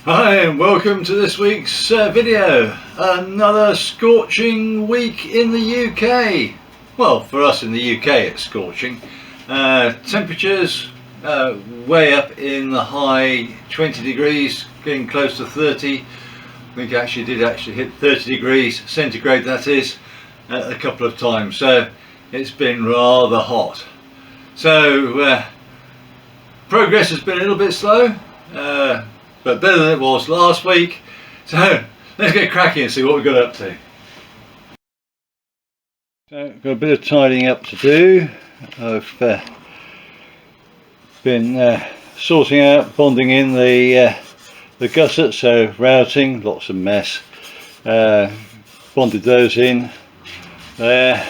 Hi and welcome to this week's video. Another scorching week in the UK. Well, for us in the UK it's scorching. Temperatures way up in the high 20 degrees, getting close to 30. I think it did hit 30 degrees centigrade, that is, a couple of times. So it's been rather hot. So progress has been a little bit slow. But better than it was last week. So let's get cracking and see what we got up to. So got a bit of tidying up to do. I've been sorting out, bonding in the gussets, so routing, lots of mess. Bonded those in there.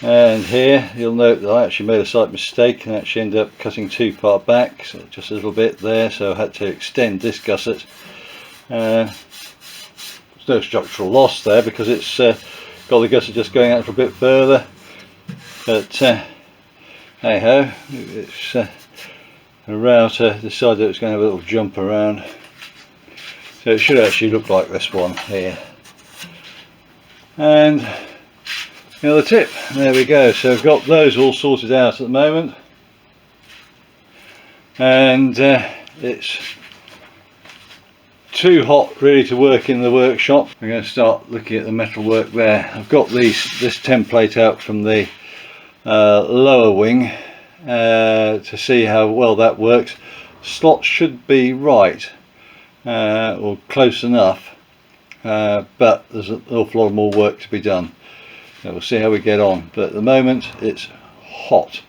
And here you'll note that I actually made a slight mistake and actually ended up cutting too far back, so just a little bit there, so I had to extend this gusset. There's no structural loss there because it's got the gusset just going out a little bit further, but hey ho, it's the router decided it was going to have a little jump around, so it should actually look like this one here. And the tip, there we go. So I've got those all sorted out at the moment, and it's too hot really to work in the workshop. I'm going to start looking at the metal work there. I've got this template out from the lower wing to see how well that works. Slots should be right or close enough, but there's an awful lot more work to be done. So we'll see how we get on, but at the moment it's hot.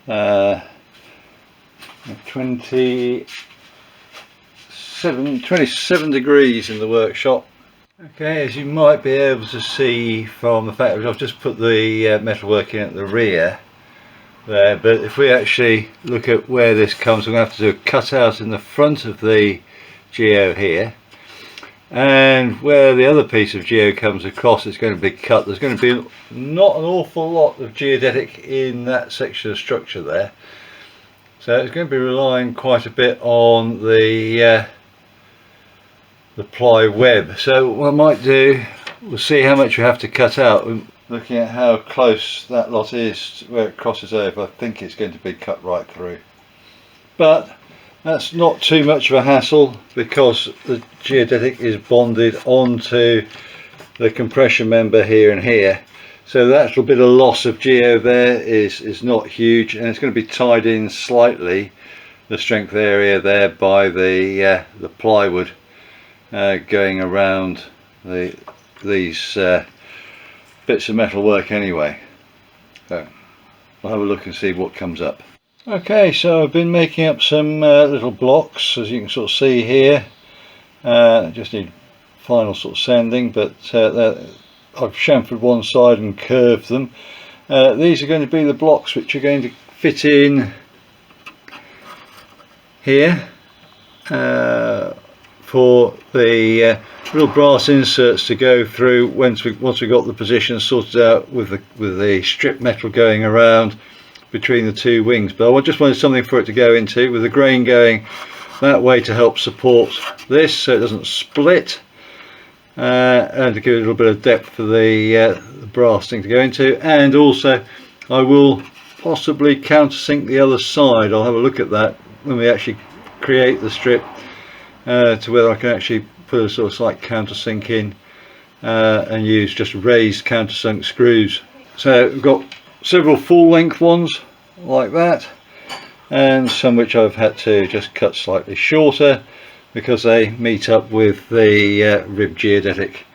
27 degrees in the workshop. Okay, as you might be able to see from the fact that I've just put the metalwork in at the rear there, but if we actually look at where this comes, we're going to have to do a cutout in the front of the geo here. And where the other piece of geo comes across, it's going to be cut. There's going to be not an awful lot of geodetic in that section of structure there, so it's going to be relying quite a bit on the ply web. So what I might do, we'll see how much we have to cut out. Looking at how close that lot is where it crosses over, I think it's going to be cut right through, but that's not too much of a hassle because the geodetic is bonded onto the compression member here and here, so that little bit of loss of geo there is not huge, and it's going to be tied in slightly, the strength area there, by the plywood going around these bits of metal work anyway. So we'll have a look and see what comes up. Okay, so I've been making up some little blocks, as you can sort of see here. Just need final sort of sanding, but I've chamfered one side and curved them. These are going to be the blocks which are going to fit in here for the little brass inserts to go through once we got the position sorted out with the strip metal going around between the two wings. But I just wanted something for it to go into, with the grain going that way to help support this so it doesn't split, and to give it a little bit of depth for the brass thing to go into. And also I will possibly countersink the other side. I'll have a look at that when we actually create the strip, to whether I can actually put a sort of slight countersink in and use just raised countersunk screws. So we've got several full length ones like that, and some which I've had to just cut slightly shorter because they meet up with the rib geodetic.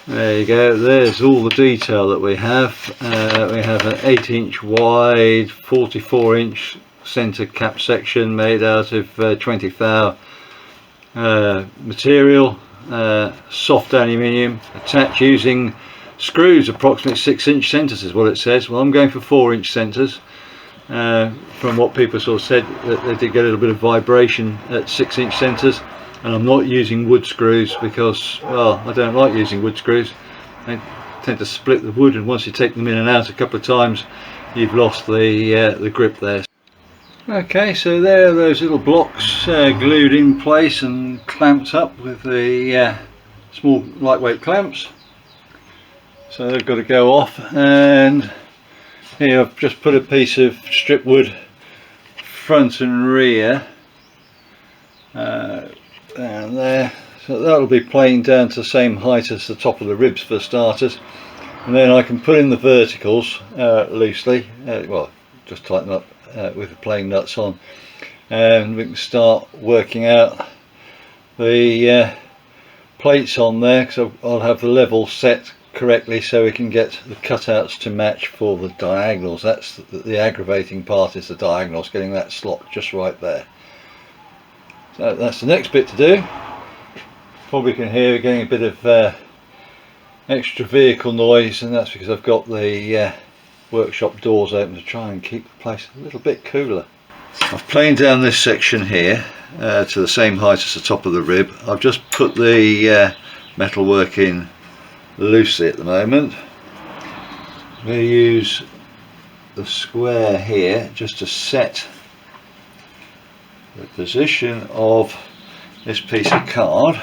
There you go, there's all the detail that we have. We have an 8-inch wide, 44-inch centre cap section made out of 20 thou material, soft aluminium, attached using screws approximately 6-inch centres is what it says. Well, I'm going for 4-inch centres. From what people sort of said, that they did get a little bit of vibration at 6-inch centres, and I'm not using wood screws because, well, I don't like using wood screws. They tend to split the wood, and once you take them in and out a couple of times, you've lost the grip there. Okay, so there are those little blocks glued in place and clamped up with the small lightweight clamps. So they've got to go off, and here I've just put a piece of strip wood front and rear down there, so that'll be planed down to the same height as the top of the ribs for starters, and then I can put in the verticals loosely, well, just tighten up with the plain nuts on, and we can start working out the plates on there, because I'll have the level set correctly so we can get the cutouts to match for the diagonals. That's the aggravating part, is the diagonals, getting that slot just right there. So that's the next bit to do. Probably can hear getting a bit of extra vehicle noise, and that's because I've got the workshop doors open to try and keep the place a little bit cooler. I've planed down this section here to the same height as the top of the rib. I've just put the metalwork in loosely at the moment. I'm going to use the square here just to set the position of this piece of card,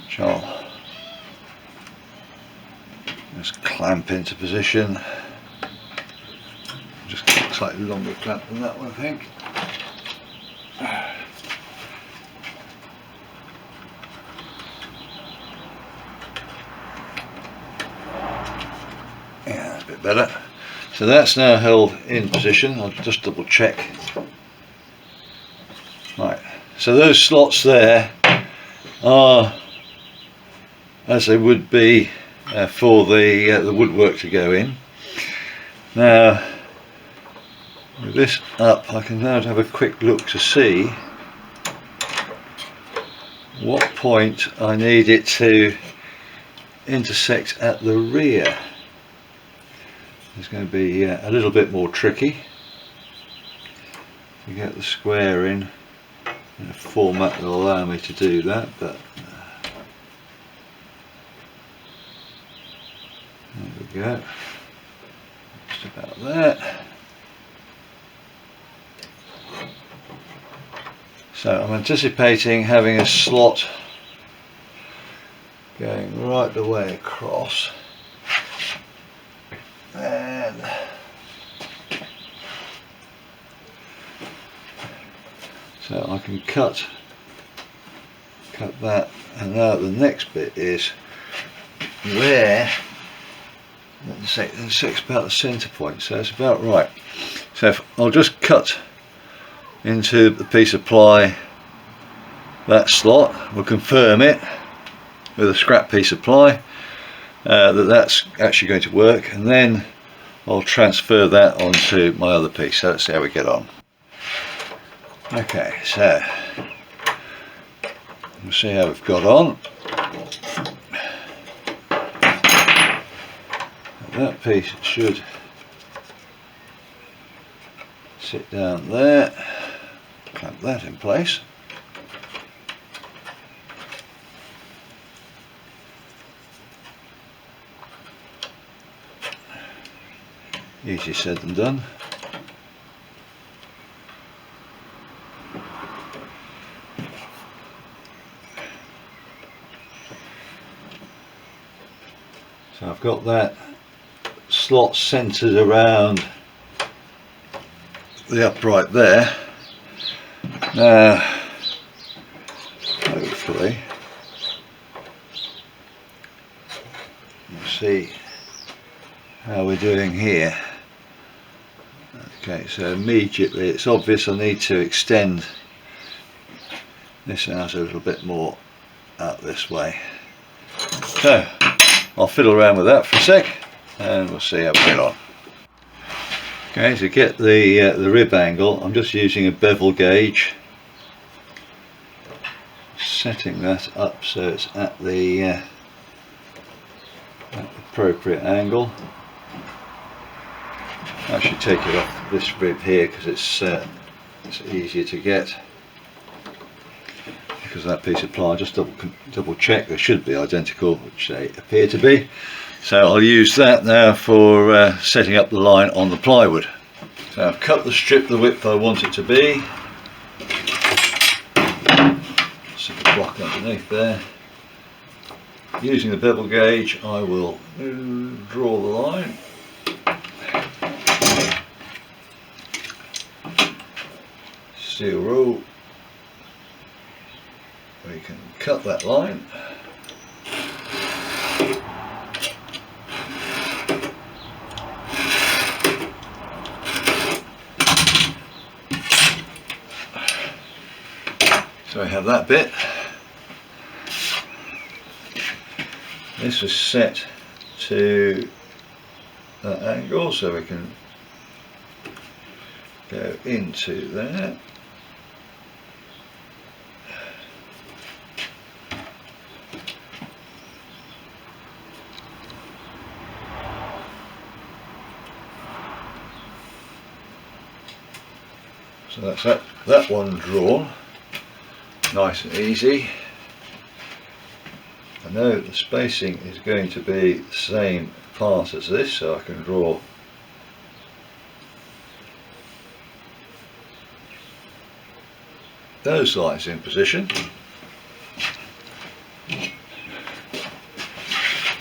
which I'll just clamp into position. Just get a slightly longer clamp than that one, I think. Yeah, that's a bit better. So that's now held in position. I'll just double check. Right, so those slots there are as they would be for the woodwork to go in. Now with this up, I can now have a quick look to see what point I need it to intersect at the rear. It's going to be a little bit more tricky to get the square in a format that will allow me to do that, but there we go, just about there. So I'm anticipating having a slot going right the way across, and so I can cut that, and now the next bit is where, let's say it's about the centre point, so it's about right. So if I'll just cut into the piece of ply that slot, we'll confirm it with a scrap piece of ply that's actually going to work, and then I'll transfer that onto my other piece. So let's see how we get on. Okay, so we'll see how we've got on. That piece should sit down there, clamp that in place. Easier said than done. So I've got that slot centered around the upright there. Now hopefully we'll see how we're doing here. Okay, so immediately it's obvious I need to extend this out a little bit more out this way. So I'll fiddle around with that for a sec and we'll see how we get on. Okay, to get the rib angle, I'm just using a bevel gauge, setting that up so it's at the appropriate angle. I should take it off this rib here because it's easier to get because of that piece of ply. Just double check they should be identical, which they appear to be. So I'll use that now for setting up the line on the plywood. So I've cut the strip the width I want it to be. Stick a block underneath there. Using the bevel gauge, I will draw the line. Steel rule. We can cut that line. So I have that bit. This was set to that angle, so we can go into there. So that's that one drawn, nice and easy. I know the spacing is going to be the same part as this, so I can draw those lines in position.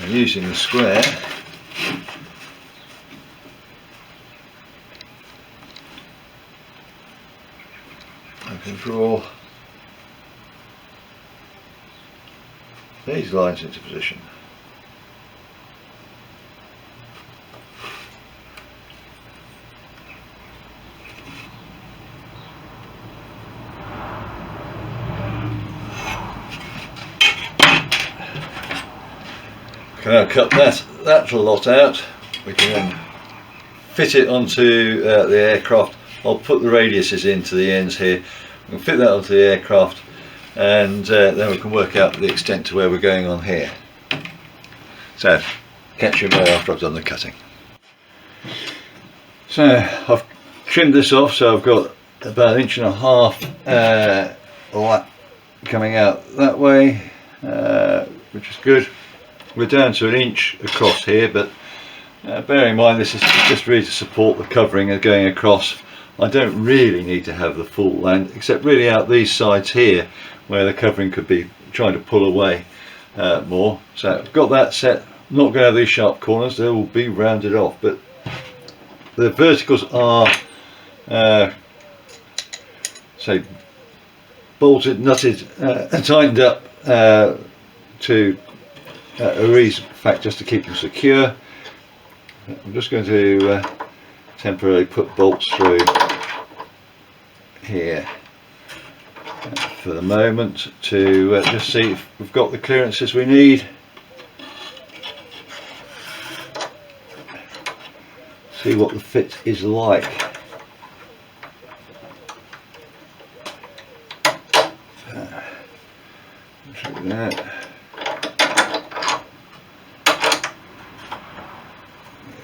And using the square, I can draw these lines into position. Can now cut that lot out. We can then fit it onto the aircraft. I'll put the radiuses into the ends here. We can fit that onto the aircraft, and then we can work out the extent to where we're going on here. So catch you after I've done the cutting. So I've trimmed this off, so I've got about 1.5 inches lap coming out that way, which is good. We're down to 1 inch across here, but bear in mind this is just really to support the covering and going across. I don't really need to have the full length, except really out these sides here where the covering could be trying to pull away more. So I've got that set. I'm not going to have these sharp corners, they will be rounded off, but the verticals are say bolted, nutted and tightened up to a reason, in fact, just to keep them secure. I'm just going to temporarily put bolts through here for the moment to just see if we've got the clearances we need. See what the fit is like. Through that.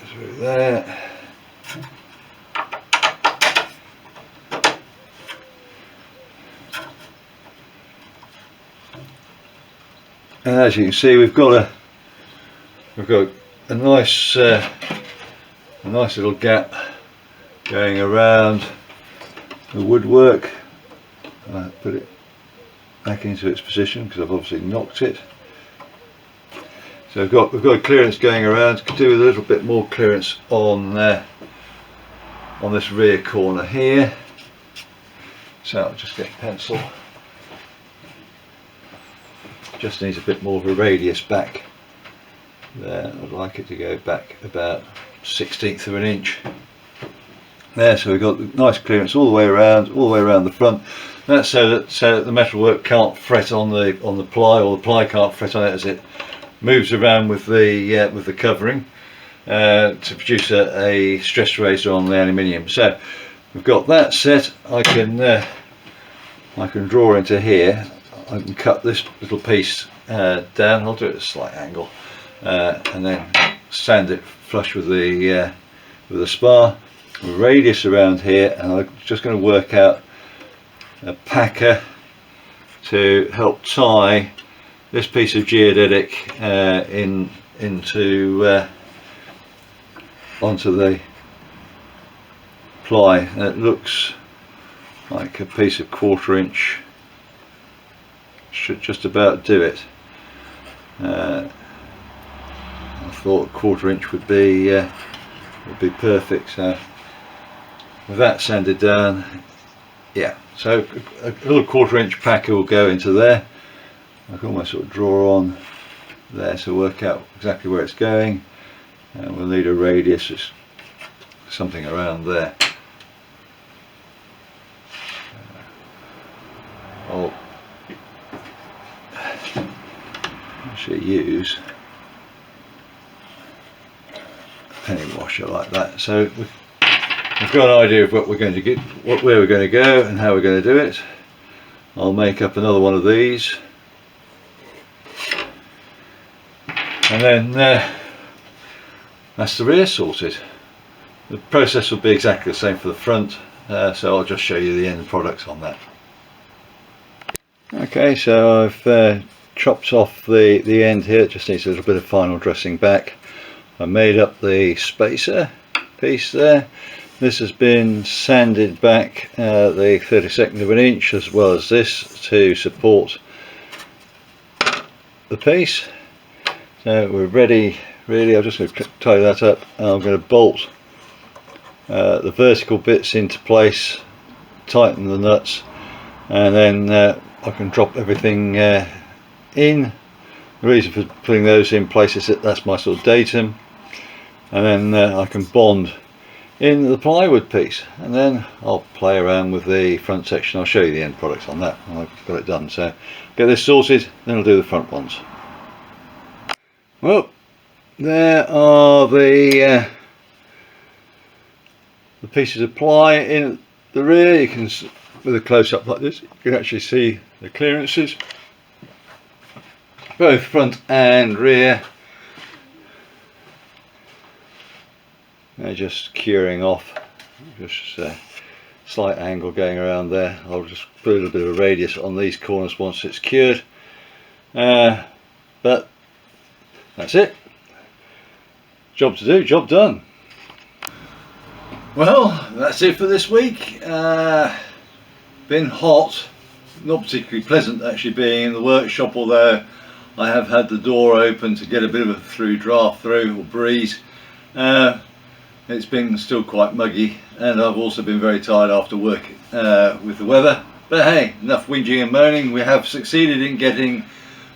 Through there. And as you can see, we've got a nice little gap going around the woodwork. Put it back into its position because I've obviously knocked it. So we've got a clearance going around. Could do with a little bit more clearance on this rear corner here. So I'll just get a pencil. Just needs a bit more of a radius back there. I'd like it to go back about 1/16 of an inch there, so we've got nice clearance all the way around the front. That's so that the metalwork can't fret on the ply, or the ply can't fret on it as it moves around with the covering to produce a stress razor on the aluminium. So we've got that set. I can draw into here. I can cut this little piece down. I'll do it at a slight angle, and then sand it flush with the spar. Radius around here, and I'm just going to work out a packer to help tie this piece of geodetic onto ply, and it looks like a piece of 1/4 inch should just about do it. I thought 1/4 inch would be perfect, so with that sanded down, yeah, so a little 1/4 inch packer will go into there. I can almost sort of draw on there to work out exactly where it's going, and we'll need a radius, it's something around there. I'll actually use a penny washer like that, so we've got an idea of what we're going to get, where we're going to go and how we're going to do it. I'll make up another one of these, and then that's the rear sorted. The process will be exactly the same for the front, so I'll just show you the end products on that. Okay, so I've chopped off the end here. It just needs a little bit of final dressing back. I made up the spacer piece there. This has been sanded back the 32nd of an inch, as well as this, to support the piece. So we're ready really. I'm just going to tie that up, and I'm going to bolt the vertical bits into place, tighten the nuts, and then I can drop everything in. The reason for putting those in place is that that's my sort of datum, and then I can bond in the plywood piece, and then I'll play around with the front section. I'll show you the end products on that when I've got it done. So get this sorted, then I'll do the front ones. Well, there are the pieces of ply in the rear. You can, with a close-up like this, you can actually see the clearances, both front and rear. They're just curing off, just a slight angle going around there. I'll just put a little bit of a radius on these corners once it's cured, but that's it. Job to do, job done. Well, that's it for this week. Been hot, not particularly pleasant actually being in the workshop, although I have had the door open to get a bit of a through draft through, or breeze. It's been still quite muggy, and I've also been very tired after work with the weather. But hey, enough whinging and moaning. We have succeeded in getting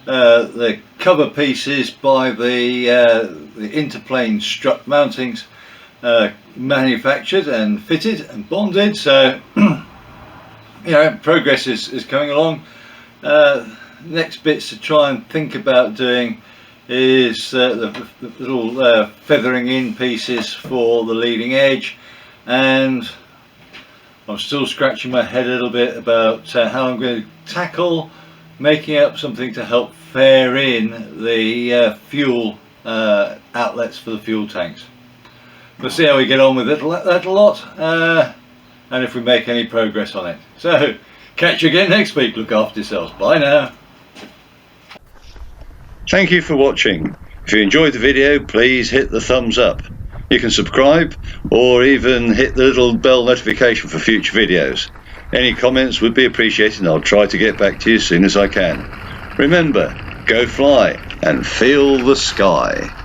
the cover pieces by the interplane strut mountings manufactured and fitted and bonded, so you know, progress is coming along. Next bits to try and think about doing is the little feathering in pieces for the leading edge, and I'm still scratching my head a little bit about how I'm going to tackle making up something to help fare in the fuel outlets for the fuel tanks. We'll see how we get on with it, that a lot, and if we make any progress on it. So catch you again next week. Look after yourselves. Bye now. Thank you for watching. If you enjoyed the video, please hit the thumbs up. You can subscribe or even hit the little bell notification for future videos. Any comments would be appreciated, and I'll try to get back to you as soon as I can. Remember, go fly and feel the sky.